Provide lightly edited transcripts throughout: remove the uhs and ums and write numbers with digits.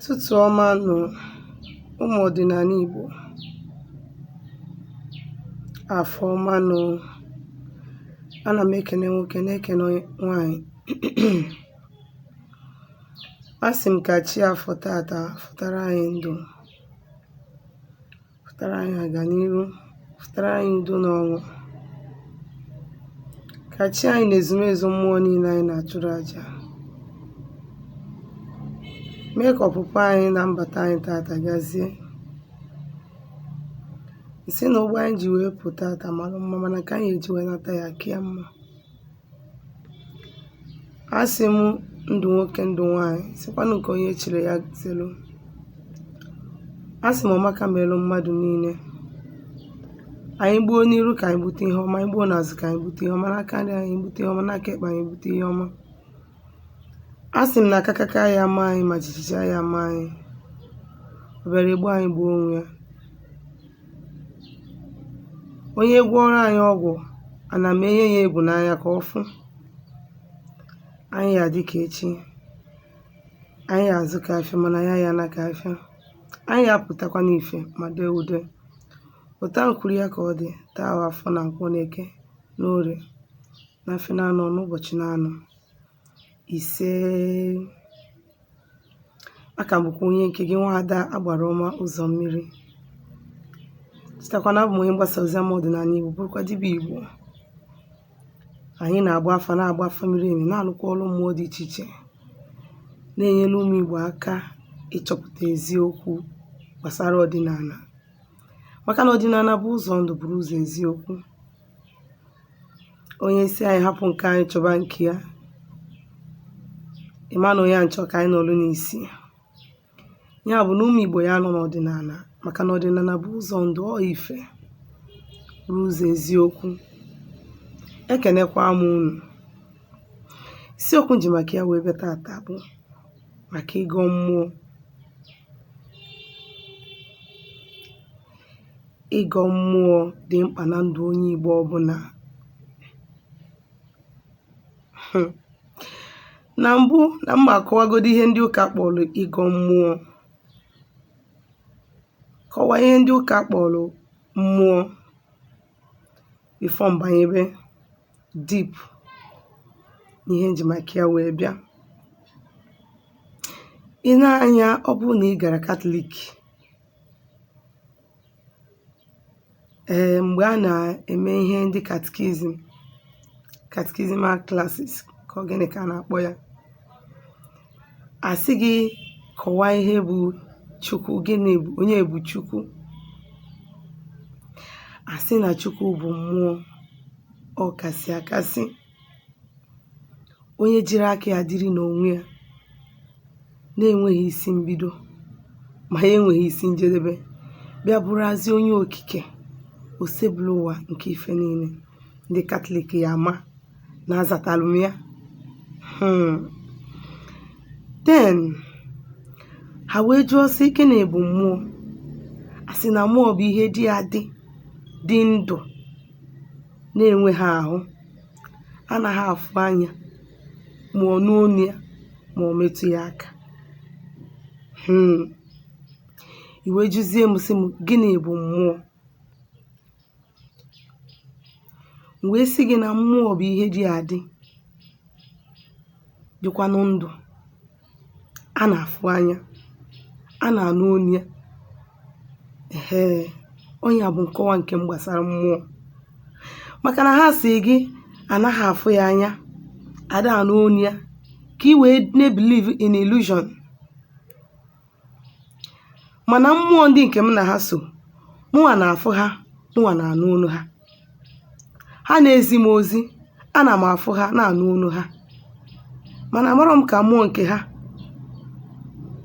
Ụtụtụ ọma nụ ụmụ ọdịnala Igbo, afọ ọma nụ. Ana m ekene nwoke na-ekene nwanyị. Asị m ka chi afọ tata fụtara anyị ndụ, fụtara anyị aganiru, fụtara anyị udo na ọṅụ. Ka chi anyị na ezumezu mmụọ niile anyị na-achụrụ aja. Mee ka ọpụpụ anyị na mbata anyị tata gazie. Isi na ụgbọ anyị ji wee pụta tata mara mma, mana ka anyị eji wee nata ya kia mma. Asị m ndụ nwoke ndụ nwanyị, sikwanụ nke onye chiri ya zelu. Asị m ọmaka melụ mmadụ niile. Anyị gbuo n'iru ka anyị bute ihe ọma, anyị gbuo n'azụ ka anyị bute ihe ọma, n'aka nri anyị bute ihe ọma, n'aka ekpe anyị bute ihe ọma. Asị m na akakaka ya ama anyị ma jijiji ya ama anyị. Obere igbo anyị gbuo onwe ya. Onye gwọrọ anyị ọgwụ, ana m enye ya egwu n'anya ka ọ fụ. Anyị ya dị ka echi. Anyị ya azụ ka afịa mana ya na ka afịa. Anyị ya apụtakwa n'ife ma dee ude. Ụta nkwuru ya ka ọ dị taa afọ na nkwọ na eke na orie na afọ na anọ n'ụbọchị na anọ. Ise. Aka bụkwa onye nke gị nwaada agbara ọma ụzọ mmiri. Chetakwana abụ m onye mgbasa ozi ama ọdịnala Igbo, bụrụkwa dibịa Igbo. Anyị na-agba afa na-agba afa miri emi, na-alụkwa ọrụ mmụọ dị iche iche, na-enyere ụmụ Igbo aka ịchọpụta eziokwu gbasara ọdịnala. Maka na ọdịnala bụ ụzọ ndụ, bụrụ ụzọ eziokwu. Onye si anyị hapụ nke anyị chọba nke ya, ịma na onye nchọ ka anyị nọrụ n'isi. Ya bụ na ụmụ Igbo ya nọ n'ọdịnala, maka na ọdịnala bụ ụzọ ndụ, ọ ife bụ ụzọ eziokwu. Ekenekwa m unu. Isiokwu ji maka ya wee bịa tata bụ maka ịgọ mmụọ. Ịgọ mmụọ dị mkpa na ndụ onye Igbo ọbụla. Na mbụ na mma akọwagodo ihe ndị ụka kpọrọ ịgọ mmụọ. Kọwaa ihe ndị ụka kpọrọ mmụọ before mbanyebe deep n'ihe nji maka ya wee bịa. Ị na-anya, ọ bụrụ na ị gara Katọlik, mgbe a na-eme ihe ndị catechismal classes ka ọ gịnị ka a na-akpọ ya, asị gị kọwaa ihe bụ Chukwu, gịnị bụ onye bụ Chukwu. Asị na Chukwu bụ mmụọ ọkasị akasị, onye jiri aka ya dịrị n'onwe ya, na-enweghị isi mbido ma ya enweghị isi njedebe, bịa bụrụazị onye okike, osebụlụ ụwa nke ife niile. Ndị Katọlik ya ama na azatalụ ya. Then ha wee jụọ sị gịnị bụ mmụọ. Asị na mmụọ bụ ihe dị ndụ, na-enwe ha ahụ, anaghị afụ anya ma ọ nụ onu ya ma ọ metụ ya aka. Iwe jụzie m sị m gịnị bụ mmụọ. M wee sị gị na mmụọ bụ ihe dịkwanụ ndụ, a na-afụ anya, a na-anụ onu ya. Onye bụ nkọwa nke m gbasara mmụọ. Maka na ha sị gị anaghị afụ ya anya, ada anụ onu ya, ka ị wee na-believe in illusion. Mana mmụọ ndị nke m na ha so, mụnwa na-afụ ha, mụnwa na-anụ onu ha. Ha na-ezi m ozi, ana m afụ ha na-anụ onu ha. Mana amarọ m ka mmụọ nke ha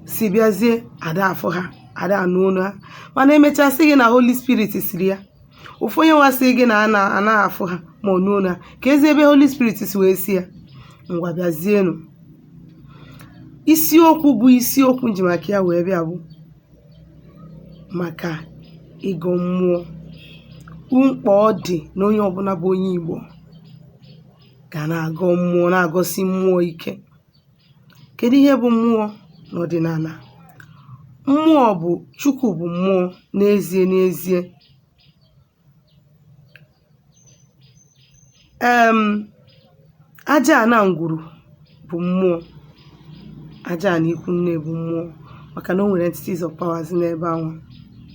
si bịazie ada afụ ha, ada anụ onu ha. Mana emechasị gị na Holy Spirit siri ya. Ofu onye nwasị gị na anaghị afụ ha ma ọ nụ onu ha, ka ezi ebe Holy Spirit si wee si ya. Ngwa bịazienụ. Isiokwu bụ isiokwu nji maka ya wee bịa bụ maka ịgọ mmụọ. Mkpa ọ dị na onye ọbụla bụ onye Igbo ga na-agọ mmụọ, na-agọsi mmụọ ike. Kedu ihe bụ mmụọ n'ọdịnala? mmụọ bụ Chukwu bụ mmụọ n'ezie n'ezie. Aja ana ngwuru bụ mmụọ. Aja ana ikwu nne bụ mmụọ, maka na o nwere entities of powers n'ebe ahụ.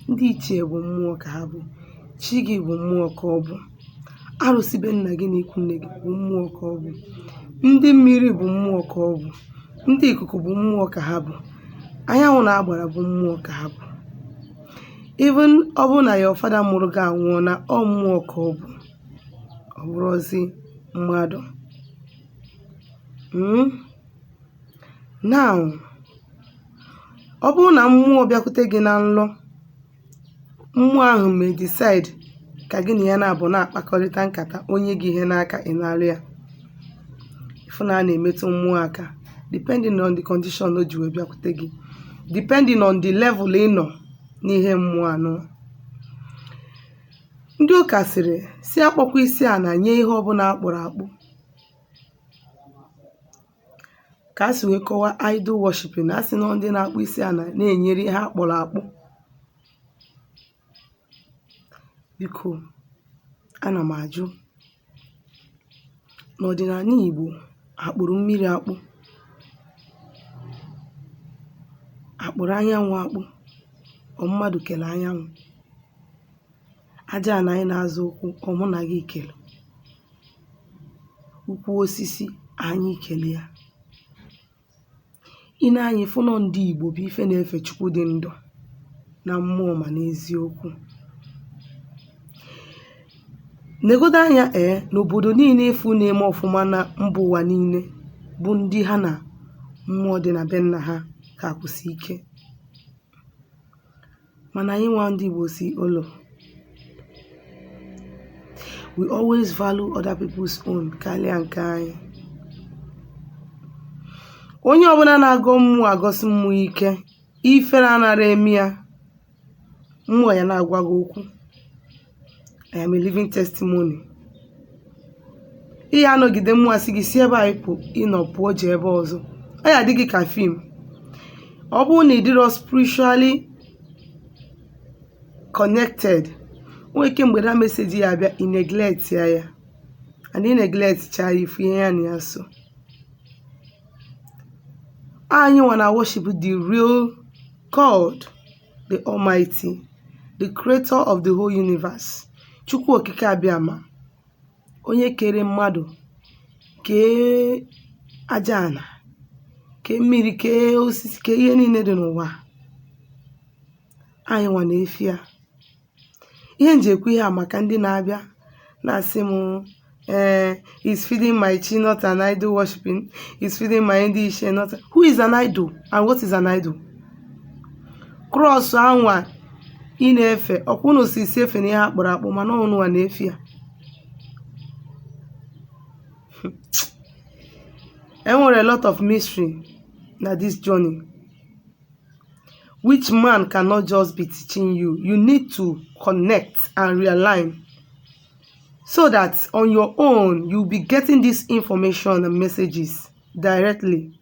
Ndị ichie bụ mmụọ ka ha bụ. Chi gị bụ mmụọ ka ọ bụ. Arụsị be nna gị na ikwu nne gị bụ mmụọ ka ọ bụ. Ndị mmiri bụ mmụọ ka ọ bụ. Ndị ikuku bụ mmụọ ka ha bụ. Anyanwụ na-agbara bụ mmụọ ka ha bụ. Even ọ bụ na your father mụrụ gị anwụọ na ọ mmụọ ka ọ bụ. Ọ bụrụzi mmadụ. Now, ọ bụrụ na mmụọ bịakwute gị na nlọ, mmụọ ahụ may decide ka gị na ya na-abụ na-akpakọrịta nkata, onye gị ihe n'aka ị na-alụ ya. Ifu na a na-emetụ mmụọ aka depending on the condition o ji wee bịakwute gị, depending on the level ị nọ n'ihe mmụọ anọ. Ndị ụka sịrị si akpọkwa isi a na nye ihe ọbụla akpụrụ akpụ. Ka a si wee kọwaa idol worshiping, na asị na ndị na-akpụ isi a na-enyere ihe akpọrọ akpụ. Biko, ana m ajụ, n'ọdịnala Igbo akpụrụ mmiri akpụ, akpụrụ anyanwụ akpụ, ọ mmadụ kele anyanwụ? Aja na anyị na-azụ ụkwụ, ọ mụ na gị kele? Ukwu osisi anyị kele ya? Ị na-anya fụ nọ ndị Igbo bụ ife na-efe Chukwu dị ndụ na mmụọ ma n'eziokwu. Negodo anya n'obodo niile efu na-eme ọfụma na mba ụwa niile bụ ndị ha na mmụọ dị na be nna ha ka akwụsị ike. Mana anyị nwa ndị Igbo si ụlọ, we always value other people's own karịa nke anyị. Onye ọbụla na-agọ mmụọ agọsi mmụọ ike, ifere anara eme ya, mmụọ ya na-agwa gị okwu. I am a living testimony. Ihe anọgide mmụọ asị gị si ebe a ịnọ pụọ je ebe ọzọ. Ọ ya dị gị ka fim. Ọ bụrụ na ị dịrọ spiritually connected, onwe ike mgbe na meseji ya abịa, ị neglect ya and ị neglect cha ifu ihe ya na ya so. Anyị wanna worship the real God, the Almighty, the creator of the whole universe. Chukwu okike abịama, onye kere mmadụ, kee aja ana, kee mmiri, kee osisi, kee ihe niile dị n'ụwa. Anyị wana efi ya. Ihe nji ekwu ihe a maka ndị na-abịa na-asị m is feeding my chi, not an idol worshiping. Is feeding my ndị ishe, not. Who is an idol and what is an idol? Cross anwa ị na-efe, ọkwụ na osisi efe na ihe akpụrụ akpụ, mana ọnụwa na-efe ya. Enwere a lot of mystery na this journey, which man cannot just be teaching you. You need to connect and realign so that on your own you'll be getting this information and messages directly.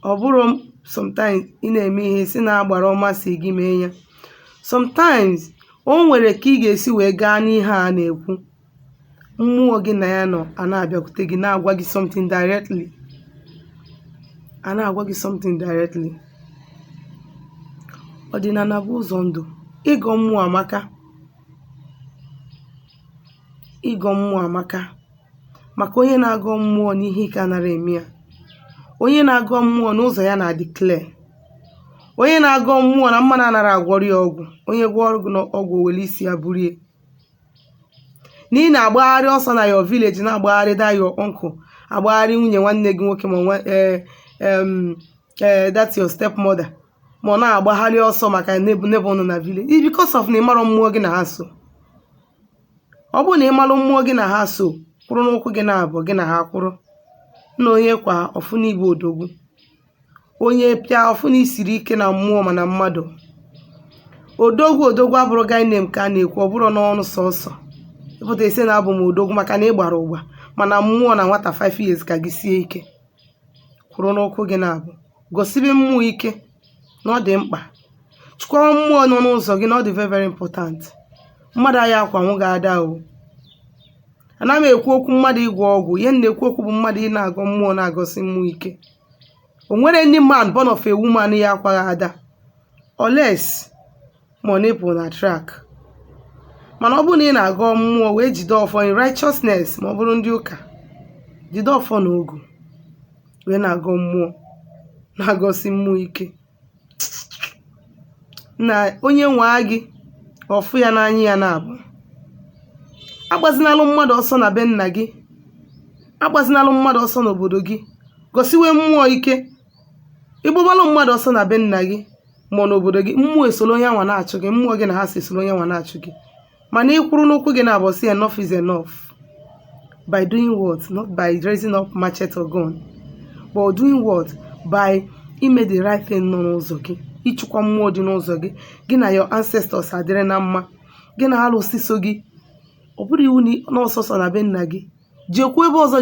Ọ bụrụ sometimes ị na-eme ihe si na-agbara ọma si gị mee ya. Sometimes o nwere ka ị ga-esi wee gaa n'ihe a na-ekwu, mmụọ gị na ya nọ a na-abịakwute gị na-agwa gị something directly. A na-agwa gị something directly. Ọdịnala bụ ụzọ ndụ. Ịgọ mmụọ amaka. Ịgọ mmụọ amaka. Maka onye na-agọ mmụọ n'ihe ike anara eme ya. Onye na-agọ mmụọ n'ụzọ ya na-adị clear. Onye na-agọ mmụọ na mmadụ anara agwọrọ ya ọgwụ. Onye gwọrọ gị ọgwụ were isi ya burie. N'ihi na-agbagharị ọsọ na your village, na-agbagharị da your uncle, agbagharị nwunye nwanne gị nwoke ma that's your stepmother, ma ọ na-agbagharị ọsọ maka nebe nọ na village. It's because of na ịmarọ mmụọ gị na ha so. Ọ bụrụ na ịmalụ mmụọ gị na ha so, kwụrụ n'ụkwụ gị na-abụ gị na ha kwụrụ. Na onye kwa ọfụ n'igwe odogwu, onye pịa ọfụ na isiri ike na mmụọ ma na mmadụ. Odogwu abụrụ guy name ka a na-ekwu, ọ bụrụ n'ọnụ sọsọ. Ịpụta ise na abụ m odogwu maka na ị gbara ụgba, mana mmụọ na nwata 5 years ka gị sie ike. Kwụrụ n'ụkwụ gị na-abụ, gosibe mmụọ ike. na ọ dị mkpa. Chụkwa mmụọ nọ n'ụzọ gị na ọ dị very very important. Mmadụ aya akwa nwụ ga-ada o. Ana m ekwu okwu mmadụ ịgwọ ọgwụ, ihe na-ekwu okwu bụ mmadụ ị na-agọ mmụọ na-agọsi mmụọ ike. O nwere any man born of a woman ya akwaghị ada unless money bụ na track. Mana ọ bụrụ na ị na-agọ mmụọ wee jide ọfọ in righteousness, ma ọ bụrụ ndị ụka, jide ọfọ na ogu wee na-agọ mmụọ na-agọsi mmụọ ike, na onye nwaa gị ọfụ ya n'anya ya na-abụ. Agbazinalụ mmadụ ọsọ na be nna gị, agbazinalụ mmadụ ọsọ n'obodo gị, gosiwe mmụọ ike. Ịgbabalụ mmadụ ọsọ na be nna gị ma n'obodo gị, mmụọ esoro onye nwa na-achụ gị, mmụọ gị na ha si esoro onye nwa na-achụ gị. Mana ịkwụrụ n'okwu gị na-abọsị enough is enough. By doing what? Not by raising up machete or gun, but doing what? By ime the right thing nọ n'ụzọ gị, ịchụkwa mmụọ dị n'ụzọ gị, gị na your ancestors adịrị na mma, gị na alụsị so gị. Ọ bụrụ iwu na ọsọsọ na be nna gị, jeekwa ebe ọzọ,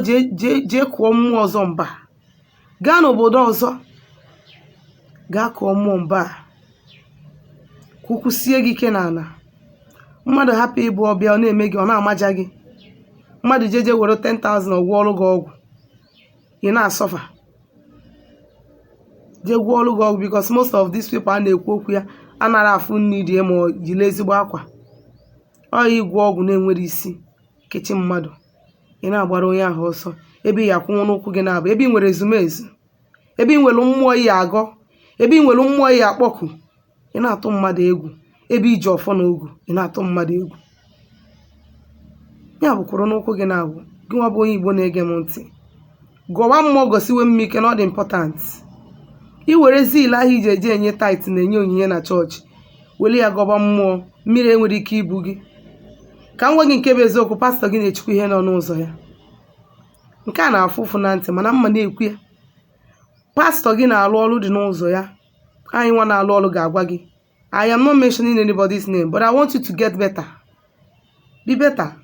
jee kụọ mmụọ ọzọ mba. Gaa n'obodo ọzọ, gaa kụọ mmụọ mba, kwukwusie gị ike n'ala. Mmadụ hapụ ịbụ ọbịa, ọ na-eme gị, ọ na-amaja gị. Mmadụ jeje were 10,000 ọgwụ ọrụ gị ọgwụ, ị na-asọfa. Je gwụọ ọrụ gị ọgwụ, because most of these people a na-ekwu okwu ya anara afụ nri die ma ọ jiri ezigbo akwa. Ọ ịgwọ ọgwụ na-enwere isi kechi mmadụ, ị na-agbara onye ahụ ọsọ ebe ya akwụnwụ n'ụkwụ gị na-abụ, ebe ị nwere ezumezu, ebe ị nwere mmụọ ya agọ, ebe ị nwere mmụọ ya akpọku, ị na-atụ mmadụ egwu. Ebe iji ọfọ na ogu, ị na-atụ mmadụ egwu. Ya bụkwara n'ụkwụ gị na-abụ, gị nwa bụ onye Igbo na-ege m ntị, gọwa mmụọ gosiwe mmụọ ike na ọ dị important. I were zil ahụ iji eje enye tait na-enye onyinye na chọọchị, were ya gọba mmụọ, mmiri enwere ike ibu gị. Ka m gwa gị nke bụ eziokwu, pastọ gị na-echukwa ihe nọ n'ụzọ ya. Nke a na-afụ ụfụ na ntị, mana mma na-ekwu ya. Pastọ gị na-alụ ọrụ dị n'ụzọ ya, anyị nwa na-alụ ọrụ ga-agwa gị, I am not mentioning anybody's name, but I want you to get better. Be better.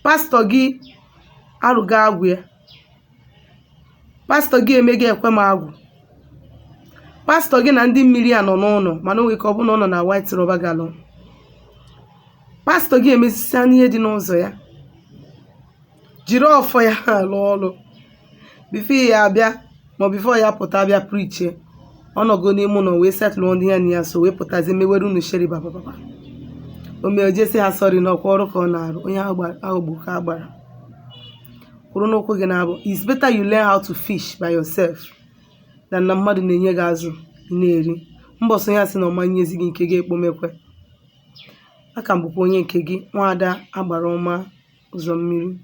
Pastọ gị arụga agwụ ya. Pastọ gị eme gị ekwe m agwụ. Pastọ gị na ndị mmiri a nọ n'ụlọ, mana onwe ka ọ bụ na ọ nọ na white rubber gallon. Pastọ gị emesịa n'ihe dị n'ụzọ ya, jiri ọfọ ya alụ ọrụ. Bifo ya abịa, ma bifo ya pụta abịa prichie, ọ nọgo n'ime ụlọ wee setụlụ ndị ya na ya, so wee pụtazi mewere unu sheri bababa. O mee ojesi ha sọrị n'ọkwa ọrụ ka ọ na-arụ, onye ahụ bụ ka agbara. Kwụrụ n'okwu gị na-abụ, it's better you learn how to fish by yourself than na mmadụ na-enye gị azụ na-eri. Mbọsọ ya sị na ọma nyezi gị nke gị ekpomekwe. Aka m bụkwa onye nke gị, Nwaada Agbara Ọma Ụzọ Mmiri.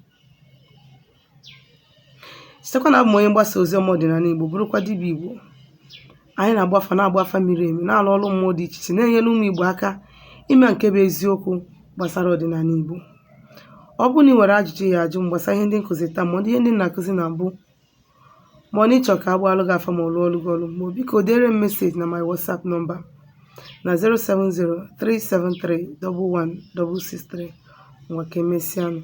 Sitekwa na abụ m onye mgbasa ozi ọma ọdịnala Igbo, bụrụkwa dibịa Igbo. Anyị na-agbafa miri emi, na-alụ ọrụ mmụọ dị iche iche, na-enyere ụmụ Igbo aka ime nke bụ eziokwu gbasara ọdịnala Igbo. Ọ bụrụ na ị nwere ajụjụ ya ajụ gbasara ihe ndị nkụzi taa, ma ọ dị ihe ndị na-akụzi na mbụ, ma ọ na ịchọ ka agbalụ gị afa ma ọ lụọ ọrụ gị ọrụ, ma biko dere m meseji na my WhatsApp nọmba na 07037311663. Nwa ka emesịanụ.